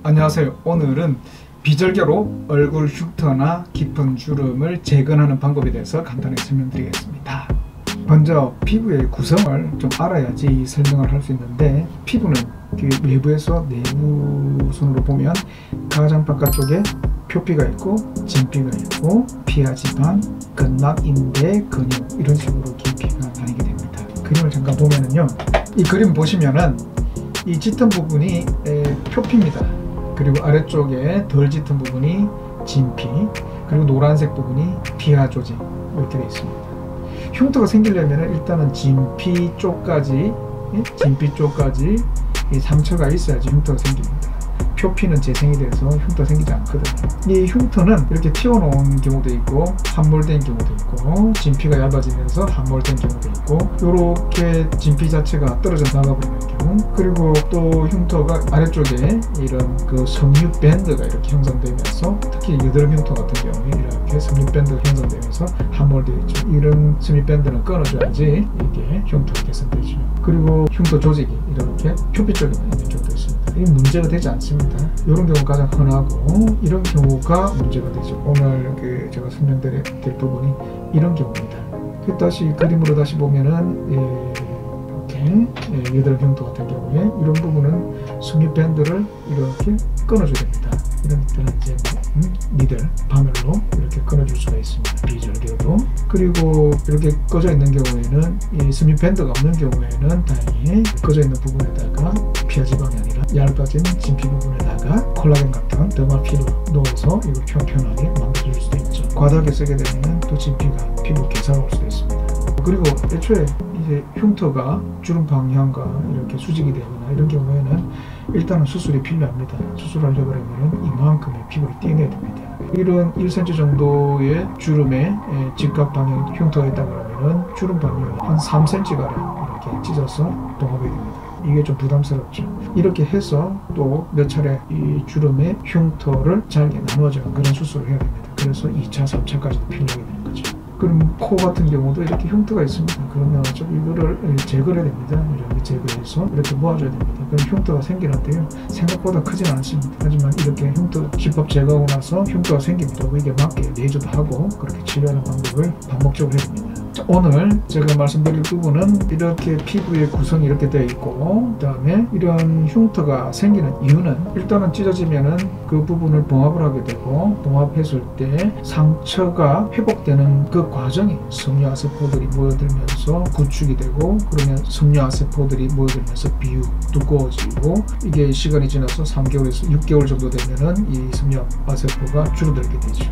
안녕하세요. 오늘은 비절개로 얼굴 흉터나 깊은 주름을 재건하는 방법에 대해서 간단하게 설명드리겠습니다. 먼저 피부의 구성을 좀 알아야지 설명을 할 수 있는데, 피부는 그 외부에서 내부선으로 보면 가장 바깥쪽에 표피가 있고 진피가 있고 피하 지방, 근막, 인대, 근육 이런 식으로 깊이가 나뉘게 됩니다. 그림을 잠깐 보면은요, 이 그림 보시면은 이 짙은 부분이 표피입니다. 그리고 아래쪽에 덜 짙은 부분이 진피, 그리고 노란색 부분이 피하 조직, 이렇게 되어 있습니다. 흉터가 생기려면 일단은 진피 쪽까지 이 상처가 있어야지 흉터가 생깁니다. 표피는 재생이 돼서 흉터 생기지 않거든요. 이 흉터는 이렇게 튀어나온 경우도 있고 함몰된 경우도 있고 진피가 얇아지면서 함몰된 경우도 있고, 이렇게 진피 자체가 떨어져 나가버리는 경우, 그리고 또 흉터가 아래쪽에 이런 그 섬유 밴드가 이렇게 형성되면서, 특히 여드름 흉터 같은 경우에 이렇게 섬유 밴드가 형성되면서 함몰되어 있죠. 이런 섬유 밴드는 끊어줘야지 이게 흉터가 개선되죠. 그리고 흉터 조직이 이렇게 표피 쪽에만 있는 경우도 있습니다. 이게 문제가 되지 않습니다. 이런 경우가 가장 흔하고, 이런 경우가 문제가 되죠. 오늘 제가 설명드릴 부분이 이런 경우입니다. 다시 그림으로 다시 보면은 이렇게 여드름 흉터 같은 경우에 이런 부분은 섬유 밴드를 이렇게 끊어줘야 됩니다. 이런 때는 이제 니들 바늘로 이렇게 끊어줄 수가 있습니다. 비절개로. 그리고 이렇게 꺼져 있는 경우에는, 이 섬유 밴드가 없는 경우에는 다행히 꺼져 있는 부분에다가 피하 지방이 아니라 얇아진 진피 부분에다가 콜라겐 같은 더마 피를 넣어서 이걸 평평하게 만들어줄 수도 있죠. 과다하게 쓰게 되면 또 진피가 피부 개사가 올 수도 있습니다. 그리고 애초에 이제 흉터가 주름 방향과 이렇게 수직이 되거나 이런 경우에는 일단은 수술이 필요합니다. 수술하려고 하면 이만큼의 피부를 떼내야 됩니다. 이런 1cm 정도의 주름의 직각 방향 흉터가 있다고 하면 주름 방향을 한 3cm가량 이렇게 찢어서 동합해야 됩니다. 이게 좀 부담스럽죠. 이렇게 해서 또 몇 차례 이 주름의 흉터를 잘게 나누어주는 그런 수술을 해야 됩니다. 그래서 2차, 3차까지도 필요하게 되는 거죠. 그럼 코 같은 경우도 이렇게 흉터가 있습니다. 그러면 이거를 제거해야 됩니다. 이렇게 제거해서 이렇게 모아줘야 됩니다. 그럼 흉터가 생기는데요, 생각보다 크진 않습니다. 하지만 이렇게 흉터 집합 제거하고 나서 흉터가 생깁니다. 이게 맞게 내조도 하고 그렇게 치료하는 방법을 반복적으로 해야 됩니다. 오늘 제가 말씀드릴 부분은 이렇게 피부의 구성이 이렇게 되어 있고, 그 다음에 이런 흉터가 생기는 이유는, 일단은 찢어지면은 그 부분을 봉합을 하게 되고, 봉합했을 때 상처가 회복되는 그 과정이 섬유아세포들이 모여들면서 구축이 되고, 그러면 섬유아세포들이 모여들면서 비육, 두꺼워지고, 이게 시간이 지나서 3개월에서 6개월 정도 되면은 이 섬유아세포가 줄어들게 되죠.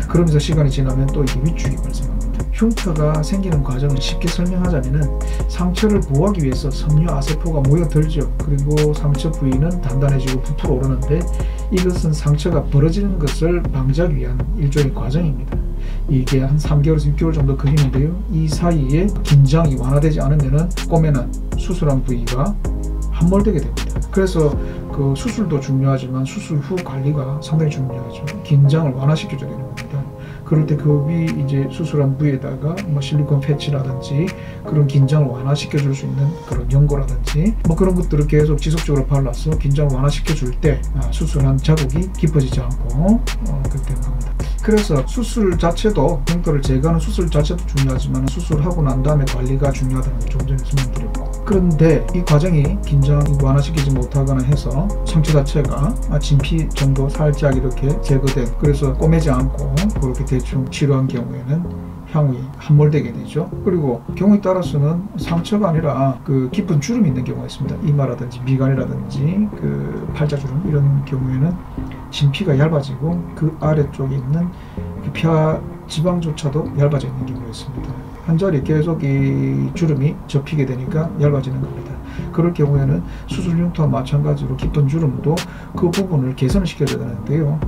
그러면서 시간이 지나면 또 이게 위축이 발생합니다. 흉터가 생기는 과정을 쉽게 설명하자면은, 상처를 보호하기 위해서 섬유아세포가 모여들죠. 그리고 상처 부위는 단단해지고 부풀어 오르는데, 이것은 상처가 벌어지는 것을 방지하기 위한 일종의 과정입니다. 이게 한 3개월에서 6개월 정도 걸리는데요, 이 사이에 긴장이 완화되지 않으면은 꿈에는 수술한 부위가 함몰되게 됩니다. 그래서 그 수술도 중요하지만 수술 후 관리가 상당히 중요하죠. 긴장을 완화시켜줘야 되는 겁니다. 그럴 때 그 위 이제 수술한 부위에다가 뭐 실리콘 패치라든지 그런 긴장을 완화시켜 줄 수 있는 그런 연고라든지 뭐 그런 것들을 계속 지속적으로 발라서 긴장을 완화시켜 줄 때 수술한 자국이 깊어지지 않고 그렇게 되는 겁니다. 그래서 수술 자체도, 흉터를 제거하는 수술 자체도 중요하지만 수술하고 난 다음에 관리가 중요하다는 걸 조금 전에 설명드렸고, 그런데 이 과정이 긴장을 완화시키지 못하거나 해서 상처 자체가 진피 정도 살짝 이렇게 제거된, 그래서 꼬매지 않고 그렇게 대충 치료한 경우에는 향후에 함몰되게 되죠. 그리고 경우에 따라서는 상처가 아니라 그 깊은 주름이 있는 경우가 있습니다. 이마라든지 미간이라든지 그 팔자주름, 이런 경우에는 진피가 얇아지고 그 아래쪽에 있는 그 피하 지방조차도 얇아져 있는 경우가 있습니다. 한 자리 계속 이 주름이 접히게 되니까 얇아지는 겁니다. 그럴 경우에는 수술 흉터와 마찬가지로 깊은 주름도 그 부분을 개선을 시켜야 되는데요,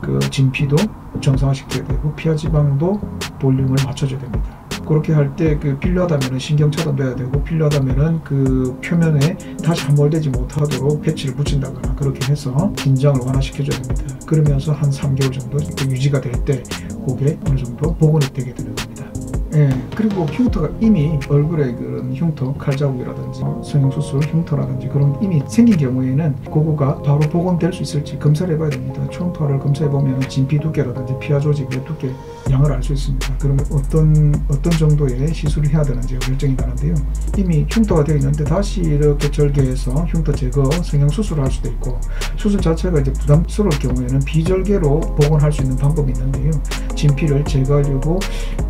그 진피도 정상화시켜야 되고 피하 지방도 볼륨을 맞춰줘야 됩니다. 그렇게 할 때 그 필요하다면 신경 차단돼야 되고, 필요하다면 그 표면에 다시 함몰되지 못하도록 패치를 붙인다거나 그렇게 해서 긴장을 완화시켜줘야 됩니다. 그러면서 한 3개월 정도 유지가 될 때 그게 어느 정도 복원이 되게 되는 겁니다. 예, 그리고 흉터가 이미 얼굴에 그런 흉터, 칼자국이라든지 성형수술 흉터라든지 그런 이미 생긴 경우에는 그거가 바로 복원될 수 있을지 검사를 해봐야 됩니다. 초음파를 검사해보면 진피 두께라든지 피하 조직의 두께 양을 알 수 있습니다. 그러면 어떤 정도의 시술을 해야 되는지 결정이 나는데요. 이미 흉터가 되어 있는데 다시 이렇게 절개해서 흉터 제거, 성형수술을 할 수도 있고, 수술 자체가 이제 부담스러울 경우에는 비절개로 복원할 수 있는 방법이 있는데요. 진피를 제거하려고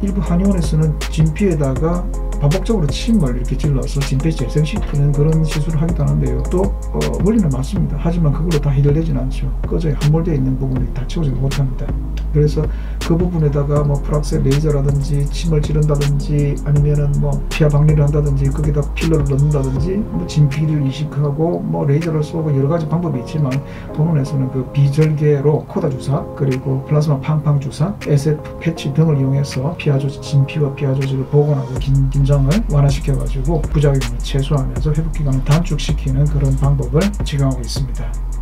일부 한의원에서는 진피에다가 반복적으로 침을 이렇게 질러서 진피 재생시키는 그런 시술을 하기도 하는데요. 또 원리는 맞습니다. 하지만 그걸로 다 해결되지는 않죠. 거저에 함몰되어 있는 부분이 다 채워지지 못합니다. 그래서 그 부분에다가 뭐 프락셀 레이저라든지 침을 지른다든지 아니면은 뭐 피하 박리를 한다든지 거기다 필러를 넣는다든지 뭐 진피를 이식하고 뭐 레이저를 쏘고 여러 가지 방법이 있지만 본원에서는 그 비절개로 코다 주사 그리고 플라즈마 팡팡 주사, SF 패치 등을 이용해서 피하 조직, 진피와 피하 조직을 복원하고 긴장을 완화시켜 가지고 부작용을 최소화하면서 회복 기간을 단축시키는 그런 방법을 적용하고 있습니다.